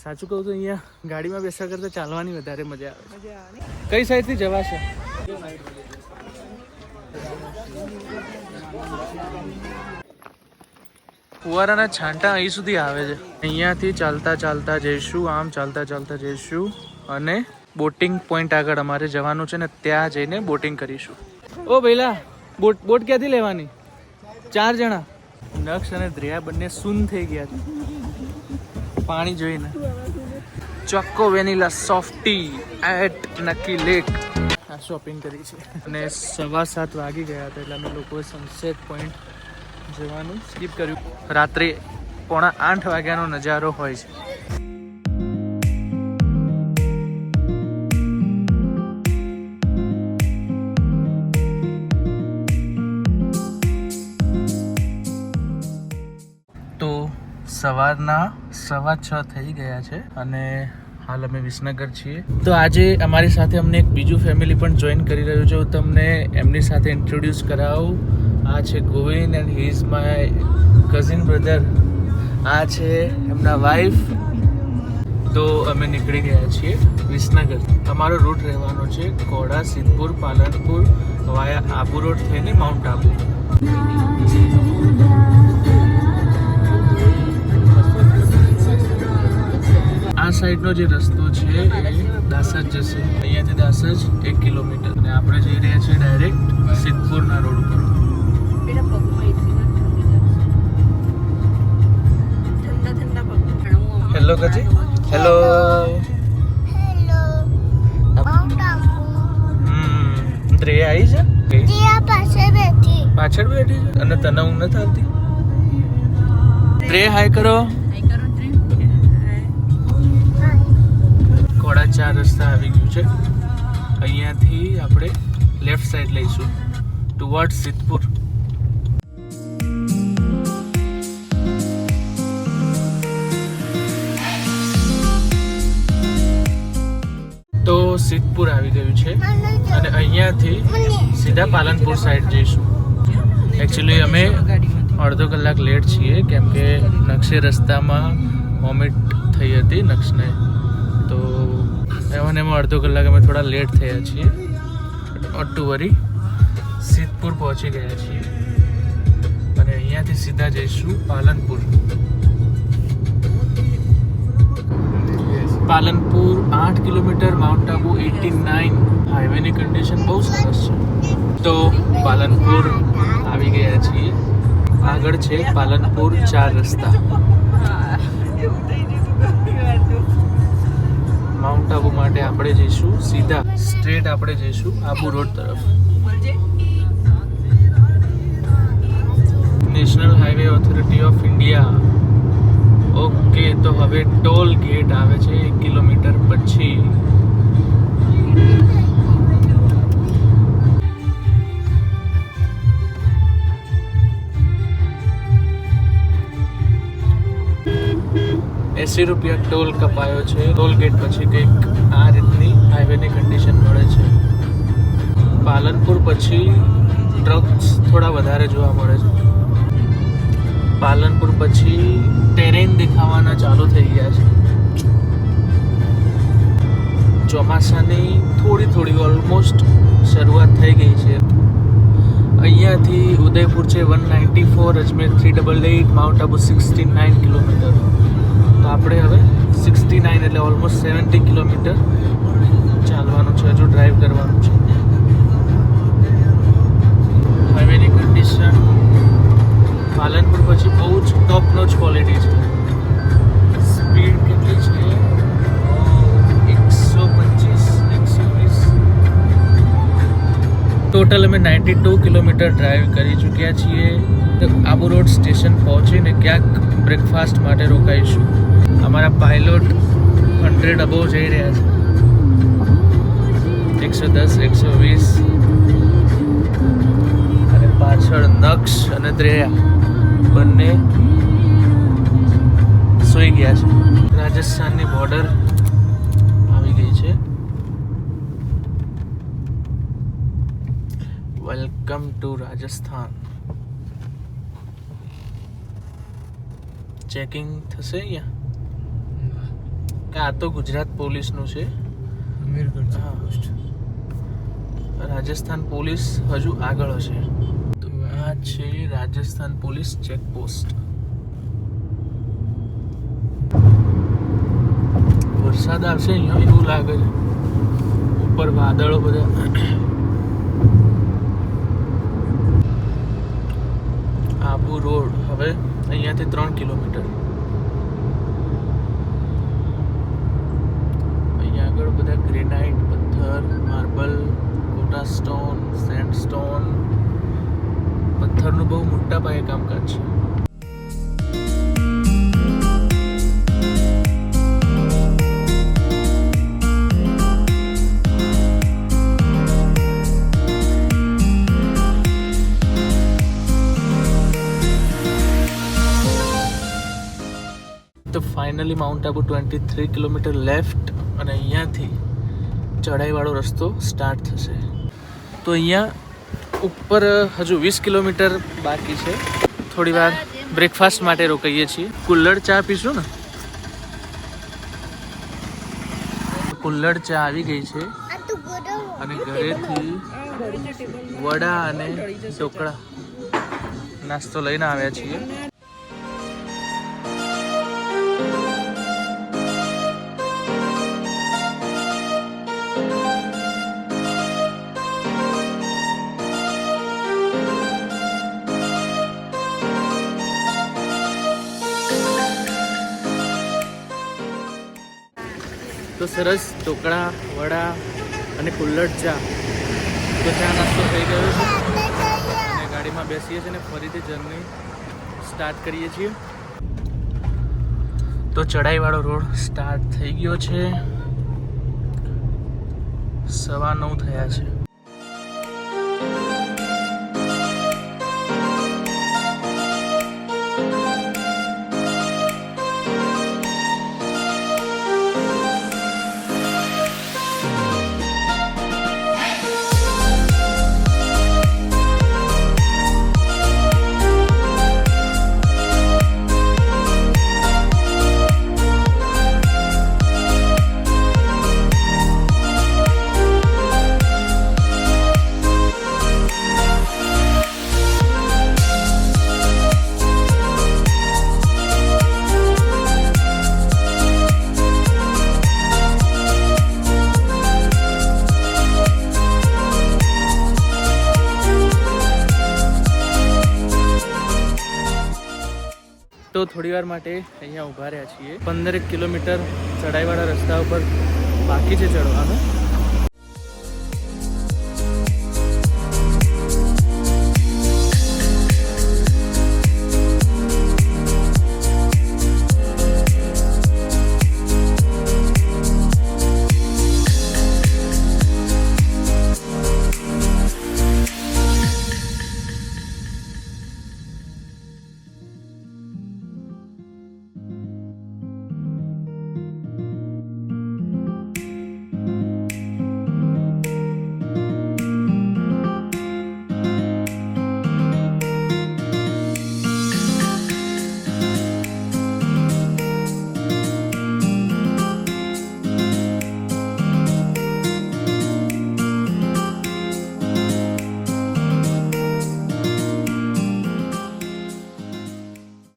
સાચું કહું તો અહીંયા ગાડીમાં બેસવા કરતાં ચાલવાની વધારે મજા આવે. કઈ સાઈડથી જવાશે? ફુવારાના છાંટા અહીં સુધી આવે છે. અહીંયાથી ચાલતા ચાલતા જઈશું, આમ ચાલતા ચાલતા જઈશું અને બોટિંગ પોઈન્ટ આગળ અમારે જવાનું છે ને ત્યાં જઈને બોટિંગ કરીશું. ઓ ભઈલા, બોટ ક્યાંથી લેવાની? 4 જણા. નક્ષ અને દ્રેયા બંને સૂન થઈ ગયા છે પાણી જોઈને. ચોક્કો વેનીલા સોફ્ટી એટ નકી લેક આ શોપિંગ કરી છે અને 7:15 વાગી ગયા હતા એટલે અમે લોકોએ સનસેટ પોઈન્ટ જવાનું સ્કીપ કર્યું. રાત્રે 7:45 વાગ્યાનો નજારો હોય છે. તો સવારના 6:15 થઈ ગયા છે અને હાલ અમે વિસનગર છીએ. તો આજે અમારી સાથે અમને એક બીજું ફેમિલી પણ જોઈન કરી રહ્યું છે. હું તમને એમની સાથે ઇન્ટ્રોડ્યુસ કરાવું. આ છે Govind and he is my cousin brother. આ છે એમના વાઈફ. તો અમે નીકળી ગયા છીએ વિસનગર. અમારો રૂટ રહેવાનો છે કોડા, સિદ્ધપુર, પાલનપુર વાયા આબુ રોડ થઈને માઉન્ટ આબુ. આ સાઈડનો જે રસ્તો છે એ દાસજ જશે. અહીંયાથી દાસજ 1 કિલોમીટર અને આપણે જઈ રહ્યા છીએ ડાયરેક્ટ સિદ્ધપુરના રોડ ઉપર. હેલો કજી. હેલો. દ્રેયા આવી છે? પાછળ બેઠી છે અને તને ઊંઘ નથી આવતી? દ્રેયા હાય કરો. કોડા 4 રસ્તા આવી ગયું છે. અહીંયાથી આપણે લેફ્ટ સાઈડ લઈશું ટુવર્ડ સિદ્ધપુર. તો સિદ્ધપુર આવી ગયું છે અને અહીંયાથી સીધા પાલનપુર સાઈડ જઈશું. એકચ્યુઅલી અમે અડધો કલાક લેટ છીએ કેમ કે નક્ષે રસ્તામાં વોમિટ થઈ હતી નક્ષને. તો એમાં અડધો કલાક અમે થોડા લેટ થયા છીએ. નોટ ટુ વરી, સિદ્ધપુર પહોંચી ગયા છીએ અને અહીંયાથી સીધા જઈશું પાલનપુર. Palanpur 8 kilometre, Mount Abu 89. હાઈવેની કન્ડિશન બહુ સરસ છે. તો પાલનપુર આવી ગયા છીએ. આગળ છે પાલનપુર 4 રસ્તા. માઉન્ટ આબુ માટે આપણે જઈશું સીધા સ્ટ્રેટ આપણે જઈશું આબુ રોડ તરફ. National highway authority of India. Okay, તો હવે ટોલ ગેટ આવે છે 1 કિલોમીટર પછી. ₹80 ટોલ કપાયો છે. ટોલ ગેટ પછી કંઈક આ રીતની હાઈવેની કન્ડિશન મળે છે. પાલનપુર પછી ટ્રક્સ થોડા વધારે જોવા મળે છે. પાલનપુર પછી ટેરેન દેખાવાના ચાલુ થઈ ગયા છે. ચોમાસાની થોડી ઓલમોસ્ટ શરૂઆત થઈ ગઈ છે. અહીંયાથી ઉદયપુર છે 194, અજમેર 388, માઉન્ટ આબુ 69 કિલોમીટર. તો આપણે હવે 69 એટલે ઓલમોસ્ટ 70 કિલોમીટર ચાલવાનું છે, હજુ ડ્રાઈવ કરવાનું છે. હાઈવેની કન્ડિશન પાલનપુર પછી બહુ જ ટોપ નોચ ક્વોલિટી છે. સ્પીડ કેટલી છે? 125, 120. ટોટલ અમે 92 કિલોમીટર ડ્રાઈવ કરી ચૂક્યા છીએ. તો આબુ રોડ સ્ટેશન પહોંચીને ક્યાંક બ્રેકફાસ્ટ માટે રોકાઈશું. અમારા પાયલોટ 100 અબોવ જઈ રહ્યા છે. 110, 120 અને પાછળ નક્ષ અને દ્રેયા બંને સૂઈ ગયા છે. રાજસ્થાનની બોર્ડર આવી ગઈ છે. Welcome to Rajasthan. ચેકિંગ થશે અહીંયા. આ તો ગુજરાત પોલીસનું છે. રાજસ્થાન પોલીસ હજુ આગળ હશે. તો આ છે રાજસ્થાન પોલીસ ચેકપોસ્ટ. વરસાદ આવશે અહીંયા એવું લાગે છે. ઉપર વાદળો બધા. આબુ રોડ હવે અહીંયાથી 3 કિલોમીટર. અહીંયા આગળ બધા ગ્રેનાઇટ પથ્થર, માર્બલ, કોટા સ્ટોન, સેન્ડસ્ટોન, પથ્થરનું બહુ મોટા પાયે કામકાજ છે. તો finally mount Abu 23 kilometre left અને અહીંયાથી ચઢાઈવાળો રસ્તો સ્ટાર્ટ થશે. તો અહીંયા ઉપર હજુ 20 કિલોમીટર બાકી છે. થોડી વાર બ્રેકફાસ્ટ માટે રોકાઈએ છીએ. કુલ્લડ ચા પીશું ને. કુલ્લડ ચા આવી ગઈ છે અને ઘરેથી વડા અને ઢોકળા નાસ્તો લઈને આવ્યા છીએ. તો સરસ ઢોકળા, વડા અને કુલ્લડ ચા. તો ચા નાસ્તો થઈ ગયો છે અને ગાડીમાં બેસીએ છીએ અને ફરીથી જર્ની સ્ટાર્ટ કરીએ છીએ. તો ચઢાઈવાળો રોડ સ્ટાર્ટ થઈ ગયો છે. 9:15 થયા છે. તો થોડી વાર માટે અહીંયા ઊભા રહ્યા છીએ. 15 કિલોમીટર ચઢાઈવાળા રસ્તા ઉપર બાકી છે ચડવાનું.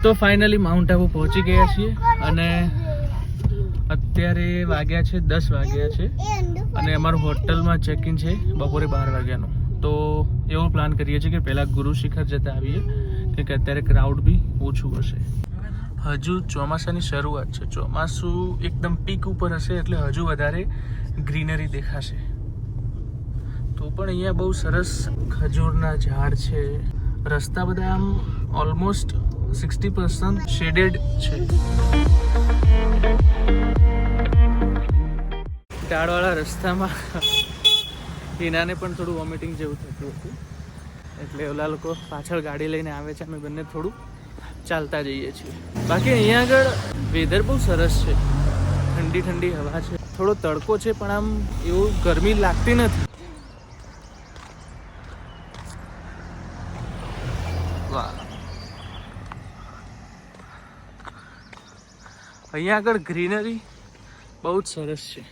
તો ફાઇનલી માઉન્ટ આબુ પહોંચી ગયા છીએ અને અત્યારે વાગ્યા છે 10 વાગ્યા છે અને અમારું હોટલમાં ચેક ઇન છે બપોરે 12 વાગ્યાનું. તો એવો પ્લાન કરીએ છીએ કે પહેલાં ગુરુ શિખર જતા આવીએ કે અત્યારે ક્રાઉડ બી ઓછું હશે. હજુ ચોમાસાની શરૂઆત છે. ચોમાસું એકદમ પીક ઉપર હશે એટલે હજુ વધારે ગ્રીનરી દેખાશે. તો પણ અહીંયા બહુ સરસ ખજૂરના ઝાડ છે. રસ્તા બધા આમ ઓલમોસ્ટ 60% શેડેડ છે. ટાળવાળા રસ્તામાં હિનાને પણ થોડું વોમિટિંગ જેવું થતું હતું એટલે ઓલા લોકો પાછળ ગાડી લઈને આવે છે. અમે બંને થોડું ચાલતા જઈએ છીએ. બાકી અહીંયા આગળ વેધર બહુ સરસ છે. ઠંડી ઠંડી હવા છે. થોડો તડકો છે પણ આમ એવું ગરમી લાગતી નથી. વાહ. અહીંયા આગળ ગ્રીનરી બહુ જ સરસ છે.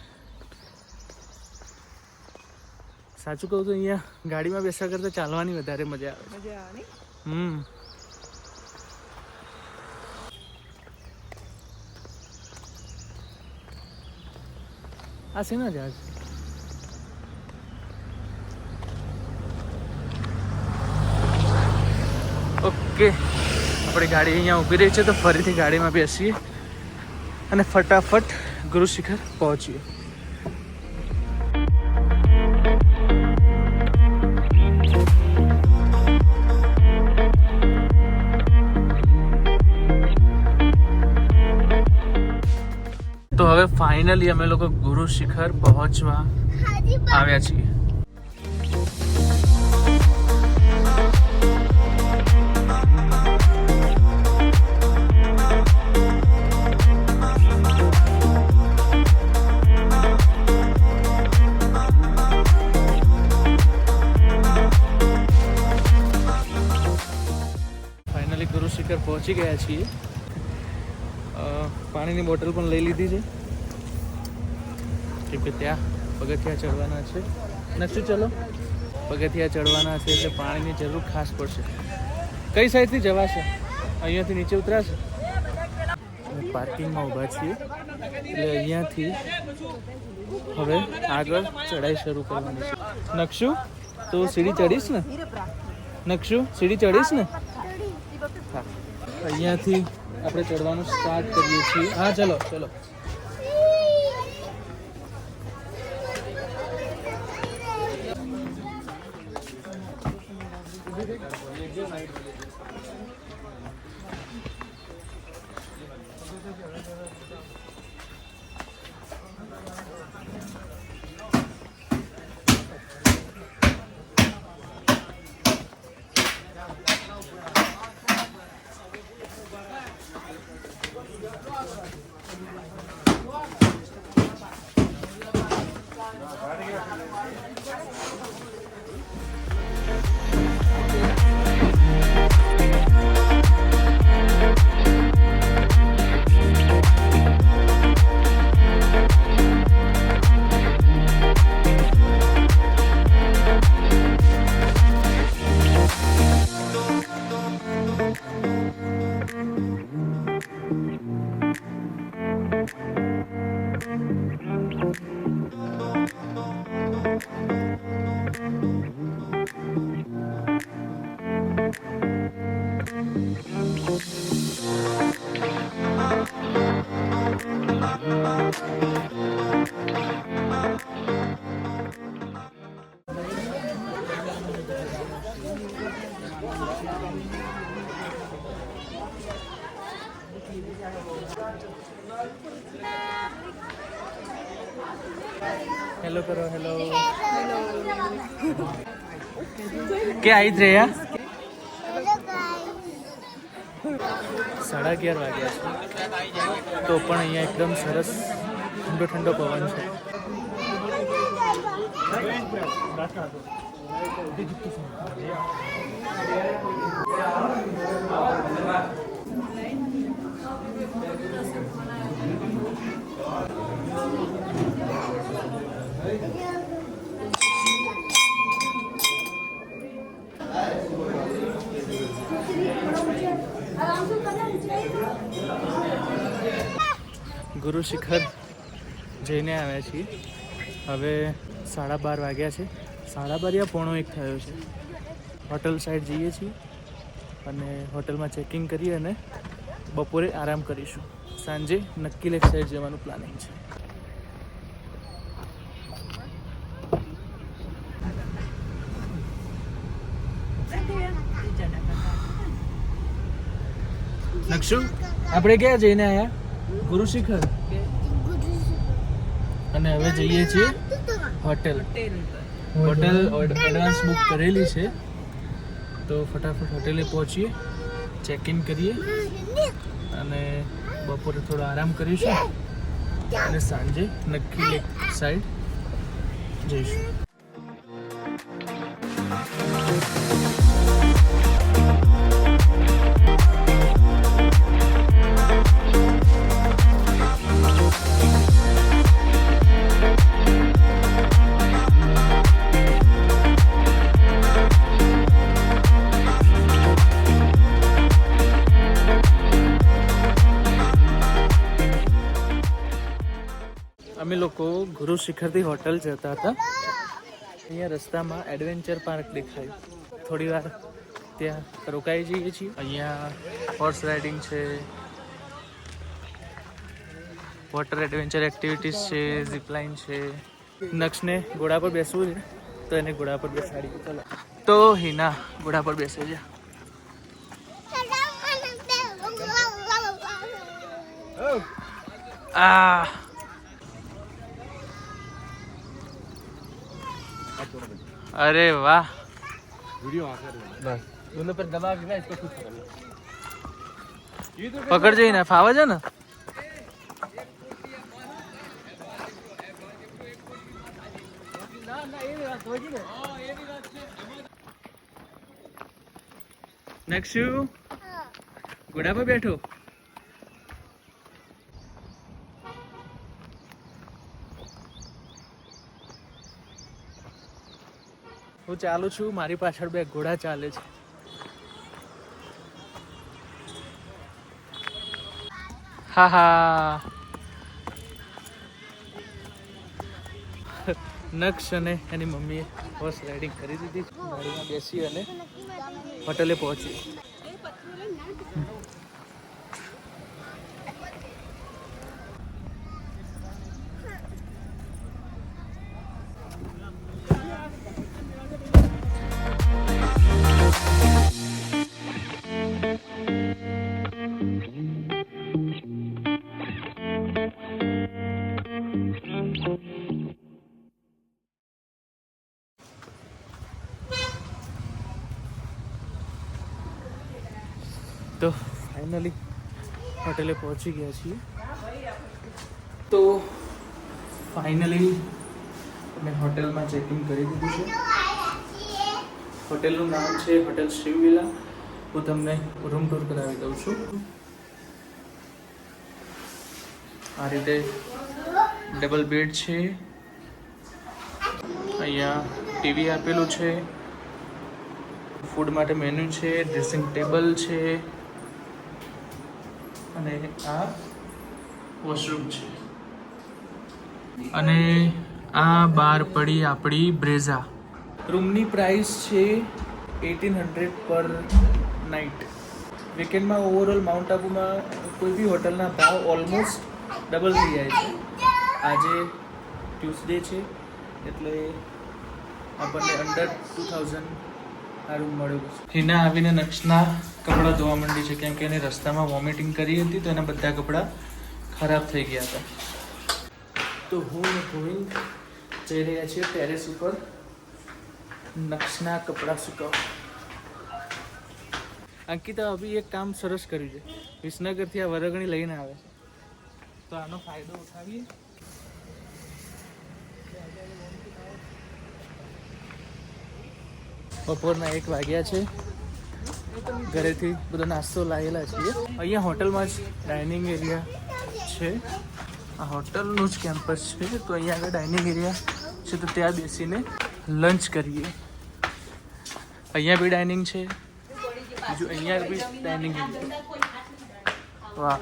સાચું કહું તો અહીંયા ગાડીમાં બેસવા કરતાં ચાલવાની વધારે મજા આવે. આ શેના જહાજ? ઓકે, આપણી ગાડી અહીંયા ઊભી રહી છે તો ફરીથી ગાડીમાં બેસીએ અને ફટાફટ ગુરુ શિખર પહોંચીએ. તો હવે ફાઇનલી અમે લોકો ગુરુ શિખર પહોંચવા આવ્યા છીએ. ફાઇનલી ગુરુ શિખર પહોંચી ગયા છીએ. પાણીની બોટલ પણ લઈ લીધી છે કેમ કે ત્યાં પગથિયા ચડવાના છે. નક્કી ચલો, પગથિયા ચડવાના છે એટલે પાણીની જરૂર ખાસ પડશે. કઈ સાઈડથી જવાશે? અહીંયાથી નીચે ઉતરાશે. પાર્કિંગમાં ઊભા છીએ એટલે અહીંયાથી હવે આગળ ચઢાઈ શરૂ કરવાની છે. નકશુ, તો સીડી ચડીશ ને? નકશુ, સીડી ચડીશ ને? હા, અહીંયાથી આપણે ચડવાનું સ્ટાર્ટ કરીએ છીએ. હા, ચલો ચલો. हेलो करो. हेलो क्या आई थे यार? 11:30 વાગ્યા છે તો પણ અહીંયા એકદમ સરસ ઠંડો ઠંડો પવન છે. ગુરુ શિખર જઈને આવ્યા છીએ. હવે 12:30 વાગ્યા છે. 12:30 યા 1:45 થયો છે. હોટલ સાઈડ જઈએ છીએ અને હોટલમાં ચેકિંગ કરી અને બપોરે આરામ કરીશું. સાંજે નક્કી લેક સાઈડ જવાનું પ્લાનિંગ છે. નકશુ, આપણે ક્યાં જઈને આવ્યા? ગુરુ શિખર. અને હવે જઈએ છીએ હોટેલ. હોટેલ એડવાન્સ બુક કરેલી છે તો ફટાફટ હોટેલે પહોંચીએ, ચેક ઇન કરીએ અને બપોરે થોડો આરામ કરીશું અને સાંજે નક્કી લેક સાઈડ જઈશું. અમે લોકો ગુરુ શિખરથી હોટલ જતા હતા. અહીંયા રસ્તામાં એડવેન્ચર પાર્ક દેખાયું. થોડી વાર ત્યાં રોકાઈ જઈએ છીએ. અહીંયા હોર્સ રાઇડિંગ છે, વોટર એડવેન્ચર એક્ટિવિટીઝ છે, ઝીપલાઇન છે. નક્ષને ઘોડા પર બેસવું છે તો એને ઘોડા પર બેસાડી. ચલો તો હિના ઘોડા પર બેસે છે. अरे वाह पकड़ जाइए ना फावा जा ना. नेक्स्ट घोड़ा पर बैठो. હું ચાલું છું, મારી પાછળ બે ઘોડા ચાલે છે. હા હા. નક્ષ અને એની મમ્મીએ હોર્સ રાઇડિંગ કરી દીધી. ગાડીમાં બેસી અને હોટલે પહોંચી. તો ફાઇનલી હોટેલે પહોંચી ગયા છીએ. તો ફાઇનલી અમે હોટેલમાં ચેકિંગ કરી દીધું છે. હોટેલનું નામ છે હોટેલ શિવવિલા. હું તમને રૂમ ટૂર કરાવી દઉં છું. આ રીતે ડબલ બેડ છે. અહીંયા ટીવી આપેલું છે. ફૂડ માટે મેન્યુ છે, ડ્રેસિંગ ટેબલ છે અને આ વોશરૂમ છે. અને આ બહાર પડી આપણી બ્રેઝા. રૂમની પ્રાઇસ છે 1800 પર નાઇટ. વીકેન્ડમાં ઓવરઓલ માઉન્ટ આબુમાં કોઈ બી હોટલના ભાવ ઓલમોસ્ટ ડબલ થઈ જાય છે. આજે ટ્યુઝડે છે એટલે આપણને અંડર 2000 આ રૂમ મળ્યો. હિના આવીને નક્ષના કપડાં ધોવા માંડી છે કેમ કે એને રસ્તામાં વોમિટિંગ કરી હતી તો એના બધા કપડાં ખરાબ થઈ ગયા હતા. તો હું ને ગોવિંદ જઈ રહ્યા છીએ ટેરેસ ઉપર નક્ષના કપડાં સુકાવવા. અંકિતા અભી એક કામ સરસ કર્યું છે. વિસનગરથી આ વરગણી લઈને આવે છે તો આનો ફાયદો ઉઠાવીએ. બપોરના 1 વાગ્યા છે. ઘરેથી બધો નાસ્તો લાવેલા છીએ. અહીંયા હોટલમાં જ ડાઇનિંગ એરિયા છે. આ હોટલનું જ કેમ્પસ છે તો અહીંયા આગળ ડાઇનિંગ એરિયા છે તો ત્યાં બેસીને લંચ કરીએ. અહીંયા બી ડાઇનિંગ છે, બીજું અહીંયા બી ડાઇનિંગ એરિયા. વાહ.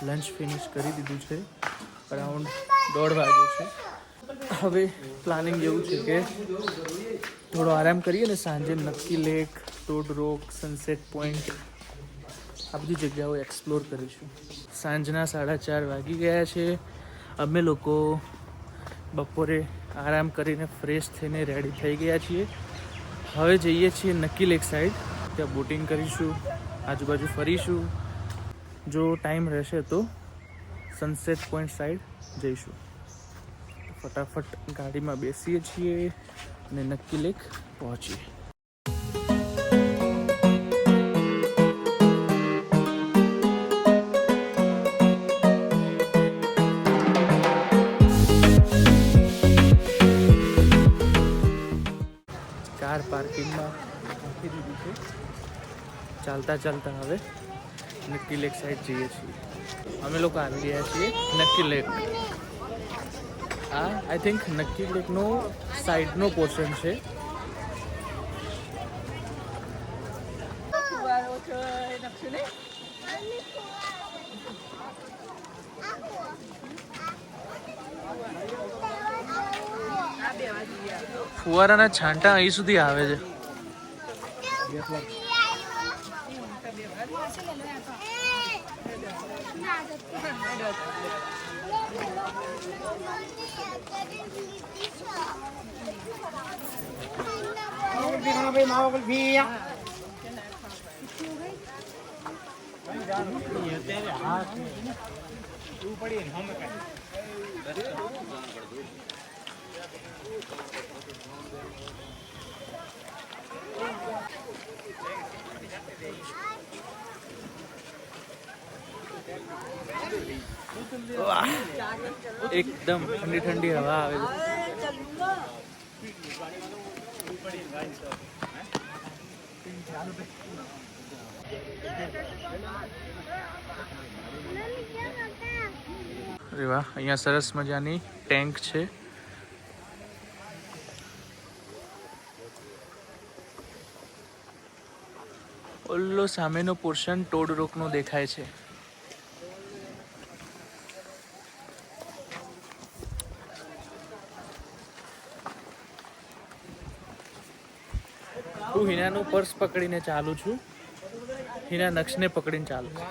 લંચ ફિનિશ કરી દીધું છે. અરાઉન્ડ 1:30 વાગ્યો છે. હવે પ્લાનિંગ એવું છે કે થોડો આરામ કરીએ ને સાંજે નક્કી લેક, ટોડ રોક, સનસેટ પોઈન્ટ આ બધી જગ્યાઓ એક્સપ્લોર કરીશું. સાંજના 4:30 વાગી ગયા છે. અમે લોકો બપોરે આરામ કરીને ફ્રેશ થઈને રેડી થઈ ગયા છીએ. હવે જઈએ છીએ નક્કી લેક સાઈડ. ત્યાં બોટિંગ કરીશું, આજુબાજુ ફરીશું. જો ટાઈમ રહેશે તો સનસેટ પોઈન્ટ સાઈડ જઈશું. ફટાફટ ગાડીમાં બેસીએ છીએ અને નક્કી લેક પહોંચીએ. કાર પાર્કિંગમાં મૂકી દીધી છે. ચાલતા ચાલતા હવે નક્કી લેક સાઈડ જઈએ છીએ. અમે લોકો આવી ગયા છીએ નક્કી લેક. આ આઈ થિંક નક્કી લેકનો સાઈડનો પોર્શન છે. ફુવારાના છાંટા અહીં સુધી આવે છે. એકદમ ઠંડી ઠંડી હવા આવે છે. અરે વાહ, અહીંયા સરસ મજાની ટેન્ક છે. ઓલ્લો સામેનો પોર્શન ટોડ રોકનો દેખાય છે. હું હિનાનું પર્સ પકડીને ચાલુ છું. હિના નક્ષને પકડીને ચાલુ છે.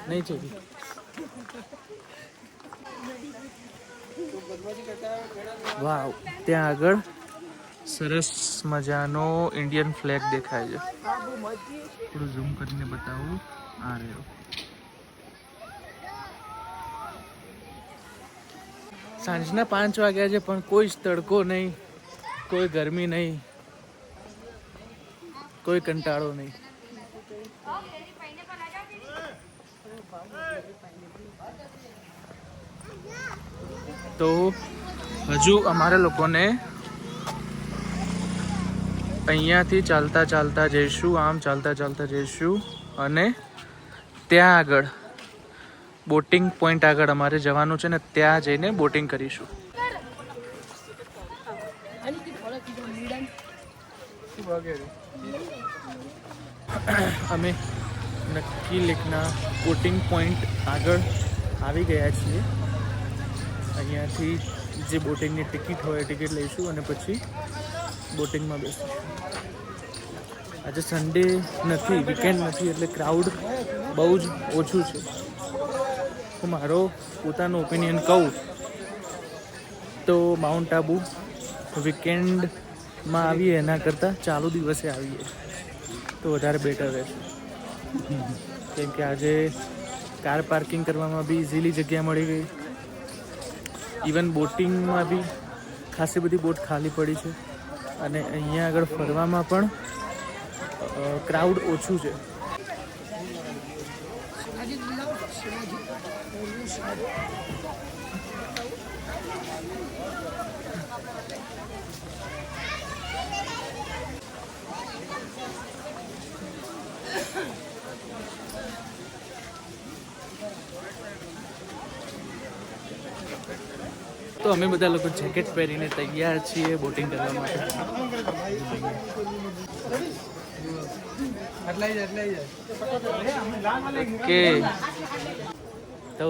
નહીં છે. વાવ, ત્યાં આગળ સરસ મજાનો ઇન્ડિયન ફ્લેગ દેખાય છે. થોડું ઝૂમ કરીને બતાવું. આ રહ્યો. સાંજના 5 વાગ્યા છે પણ કોઈ જ તડકો નહીં, કોઈ ગરમી નહીં, કોઈ કંટાળો નહીં. તો હજુ અમારે લોકોને અહીંયાથી ચાલતા ચાલતા જઈશું. આમ ચાલતા ચાલતા જઈશું અને ત્યાં આગળ બોટિંગ પોઈન્ટ આગળ અમારે જવાનું છે ને ત્યાં જઈને બોટિંગ કરીશું. અમે નક્કી લેકના બોટિંગ પોઈન્ટ આગળ આવી ગયા છીએ. અહીંયાથી જે બોટિંગની ટિકિટ હોય ટિકિટ લઈશું અને પછી બોટિંગમાં બેસીશું. આજે સન્ડે નથી, વીકેન્ડ નથી, એટલે ક્રાઉડ બહુ જ ઓછું છે. હું મારો પોતાનો ઓપિનિયન કહું તો માઉન્ટ આબુ વીકેન્ડમાં આવીએ એના કરતાં ચાલુ દિવસે આવીએ તો વધારે બેટર રહેશે. કેમ કે આજે કાર પાર્કિંગ કરવામાં બી ઇઝીલી જગ્યા મળી ગઈ. ઇવન બોટિંગમાં બી ખાસી બધી બોટ ખાલી પડી છે અને અહીંયા આગળ ફરવામાં પણ ક્રાઉડ ઓછું છે. તો અમે બધા લોકો જેકેટ પહેરીને તૈયાર છીએ બોટિંગ કરવા માટે. ઓકે, તો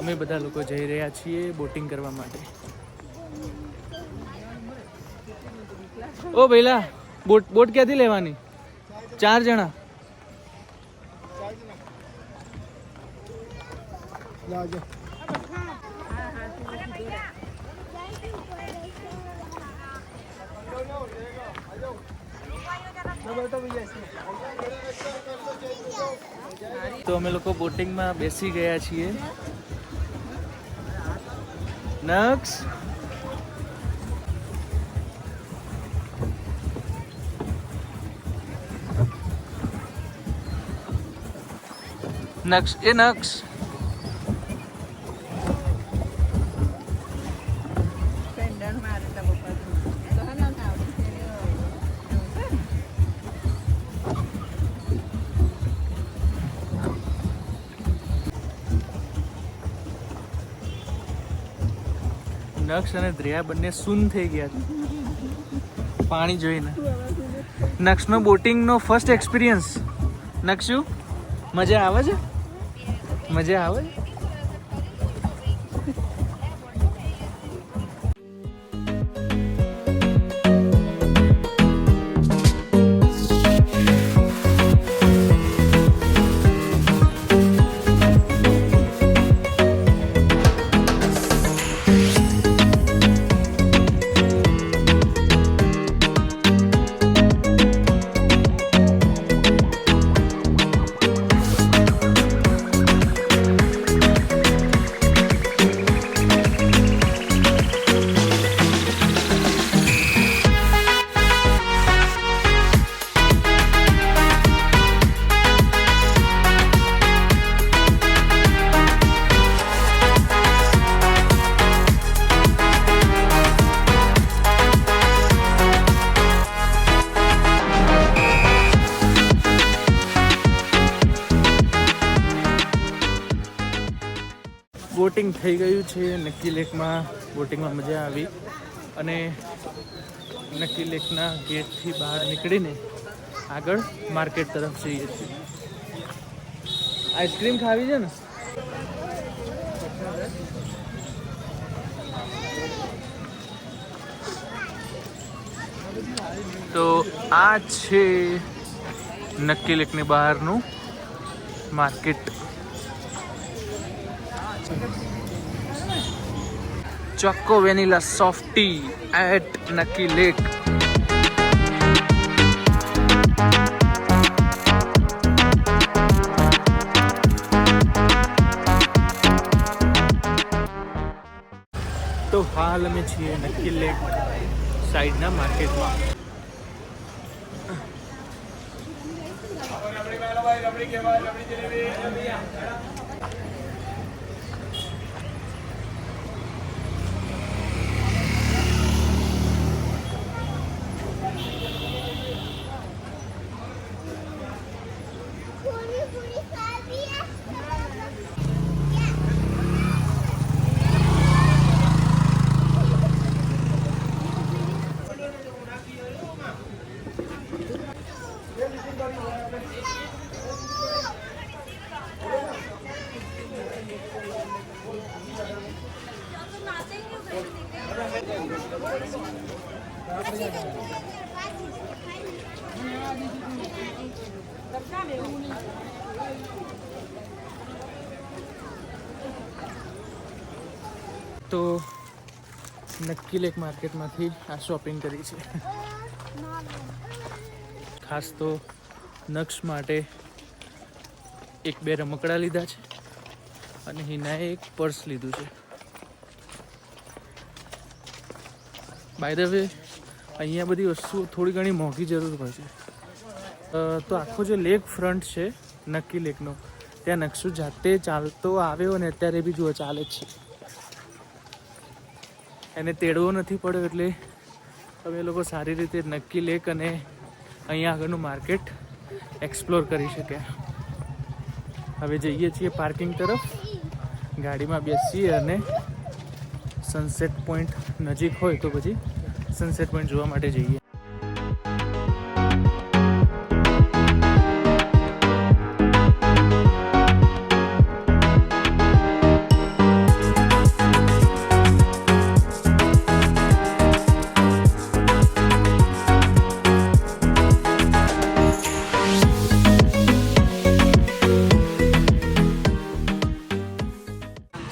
અમે બધા લોકો જઈ રહ્યા છીએ બોટિંગ કરવા માટે. ઓ ભઈલા, બોટ ક્યાંથી લેવાની? 4 જણા. તો અમે લોકો બોટિંગમાં બેસી ગયા છીએ. નક્ષ, નક્ષ, એ નક્ષ, નક્ષ અને દ્રિયા બંને સૂન થઈ ગયા છે પાણી જોઈને. નક્ષનો બોટિંગનો ફર્સ્ટ એક્સપિરિયન્સ. નક્ષુ મજા આવે છે? મજા આવે છે? બોટિંગ થઈ ગયું છે નક્કી લેકમાં. બોટિંગમાં મજા આવી અને નક્કી લેકના ગેટથી બહાર નીકળીને આગળ માર્કેટ તરફ જઈએ છીએ. આઈસ્ક્રીમ ખાવી છે ને? તો આ છે નક્કી લેકની બહારનું market. Choco vanilla softy at Nakki lake. તો હાલ અમે છીએ નક્કી લેક સાઈડના માર્કેટમાં. તો નક્કી લેક માર્કેટમાંથી આ શોપિંગ કરી છે. ખાસ તો નક્ષ માટે એક બે રમકડા લીધા છે અને હિનાએ એક પર્સ લીધું છે. બાય ધ વે અહીંયા બધી વસ્તુ થોડી ઘણી મોંઘી જરૂર હોય છે. તો આખો જે લેક ફ્રન્ટ છે નક્કી લેકનો, ત્યાં નક્ષુ જાતે ચાલતો આવ્યો અને અત્યારે બી જુઓ ચાલે જ છે. એને તેડવો નથી પડ્યો એટલે અમે લોકો સારી રીતે નક્કી લેક અને અહીંયા આગળનું માર્કેટ એક્સપ્લોર કરી શક્યા. હવે જઈએ છીએ પાર્કિંગ તરફ, ગાડીમાં બેસીએ અને સનસેટ પોઈન્ટ નજીક હોય તો પછી સનસેટ પોઈન્ટ જોવા માટે જઈએ.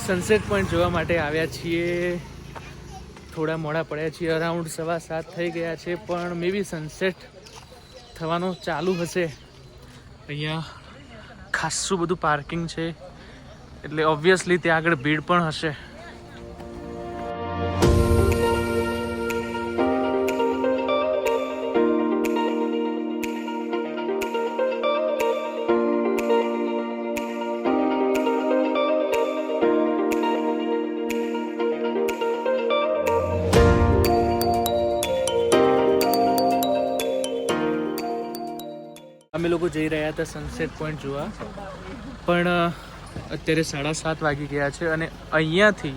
સનસેટ પોઈન્ટ જોવા માટે આવ્યા છીએ. થોડા મોડા પડ્યા છીએ, અરાઉન્ડ 7:15 થઈ ગયા છે, પણ મે બી સનસેટ થવાનું ચાલુ હશે. અહીંયા ખાસું બધું પાર્કિંગ છે એટલે ઓબ્વિયસલી ત્યાં આગળ ભીડ પણ હશે. અમે લોકો જઈ રહ્યા હતા સનસેટ પોઈન્ટ જોવા, પણ અત્યારે 7:30 વાગી ગયા છે અને અહીંયાથી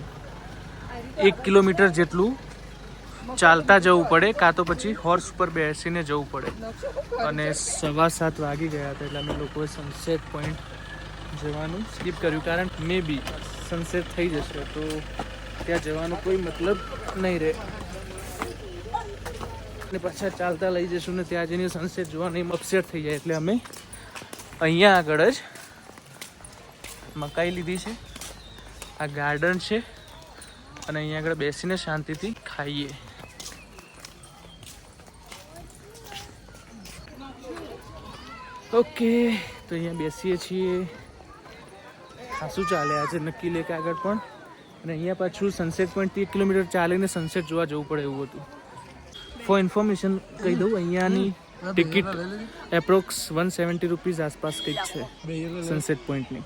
1 કિલોમીટર જેટલું ચાલતા જવું પડે, કાં તો પછી હોર્સ પર બેસીને જવું પડે. અને 7:15 વાગી ગયા હતા એટલે અમે લોકોએ સનસેટ પોઈન્ટ જવાનું સ્કીપ કર્યું, કારણ મે બી સનસેટ થઈ જશે તો ત્યાં જવાનો કોઈ મતલબ નહીં રહે. અને પાછા ચાલતા લઈ જઈશું ને ત્યાં જઈને સનસેટ જોવાનું અપસેટ થઈ જાય, એટલે અમે અહીંયા આગળ જ મકાઈ લીધી છે. આ ગાર્ડન છે અને અહીંયા આગળ બેસીને શાંતિથી ખાઈએ. ઓકે, તો અહીંયા બેસીએ છીએ. ખાસું ચાલે આજે નક્કી લેક આગળ પણ. અને અહીંયા પાછું સનસેટ પોઈન્ટથી 1 કિલોમીટર ચાલીને સનસેટ જોવા જવું પડે એવું હતું. ફોર ઇન્ફોર્મેશન કહી દઉં, અહીંયાની ટિકિટ એપ્રોક્સ 170 રૂપીઝ આસપાસ કંઈક છે સનસેટ પોઈન્ટની.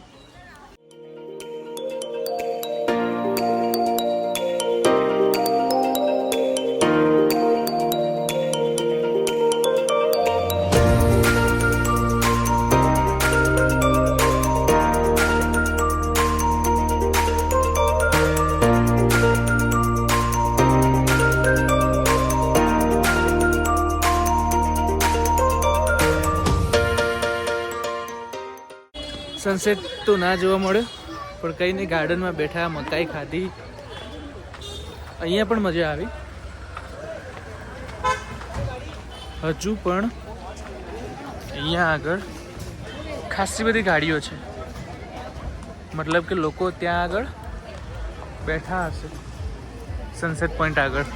સનસેટ તો ના જોવા મળ્યો, પણ કંઈ નહીં, ગાર્ડનમાં બેઠા, મકાઈ ખાધી, અહીંયા પણ મજા આવી. હજુ પણ અહીંયા આગળ ખાસી બધી ગાડીઓ છે, મતલબ કે લોકો ત્યાં આગળ બેઠા હશે સનસેટ પોઈન્ટ આગળ.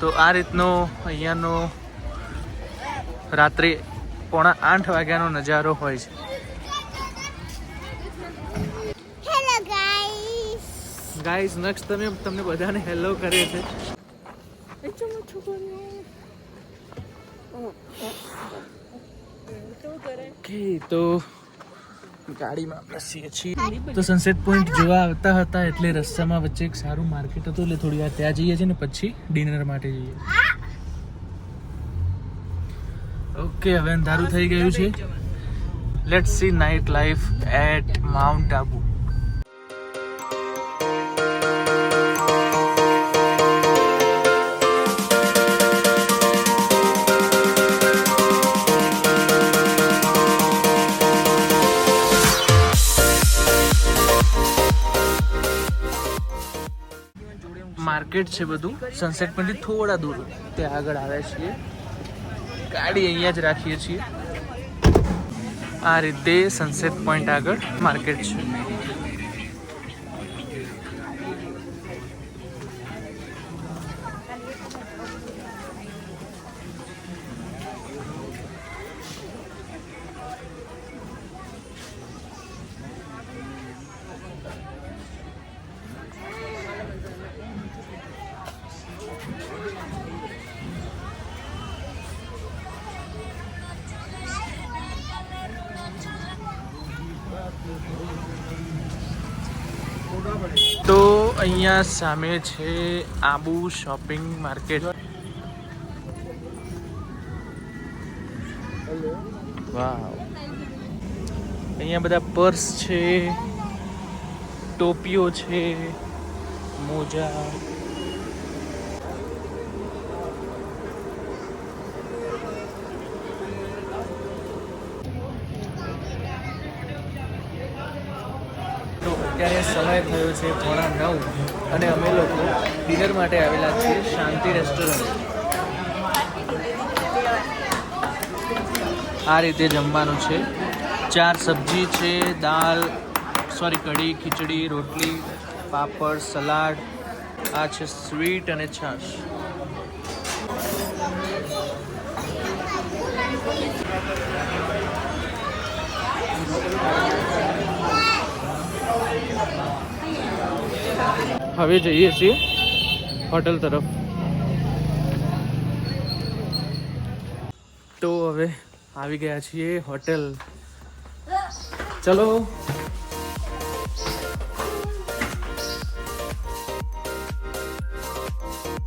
તો આ રીતનો અહીંયાનો રાત્રે 7:45 વાગ્યાનો નજારો હોય છે. હેલો ગાઈસ નેક્સ્ટ તમને બધાને હેલો કરે છે. ઓકે, તો ગાડીમાં બેસીએ છીએ. તો સનસેટ પોઈન્ટ જોવા આવતા હતા એટલે રસ્તામાં વચ્ચે એક સારું માર્કેટ હતું, એટલે થોડી વાર ત્યાં જઈએ છીએ ને પછી ડિનર માટે જઈએ. ઓકે, હવે અંધારું થઈ ગયું છે. Let's see night life at Mount Abu. Market છે બધું સનસેટ પોઈન્ટથી થોડા દૂર ત્યાં આગળ આવ્યા છીએ. ગાડી અહીંયા જ રાખીએ છીએ. આ રીતે સનસેટ પોઈન્ટ આગળ માર્કેટ છે. તો અહીંયા સામે છે આબુ શોપિંગ માર્કેટ. વાવ, અહીંયા બધા પર્સ છે, ટોપીઓ છે, મોજા. અત્યારે સમય થયો છે 9:30 અને અમે લોકો ડિનર માટે આવેલા છીએ શાંતિ રેસ્ટોરન્ટ. આ રીતે જમવાનું છે. 4 સબ્જી છે, કઢી, ખીચડી, રોટલી, પાપડ, સલાડ. આ છે સ્વીટ અને છાશ. હવે જઈએ છીએ હોટલ તરફ. તો હવે આવી ગયા છીએ હોટેલ. ચલો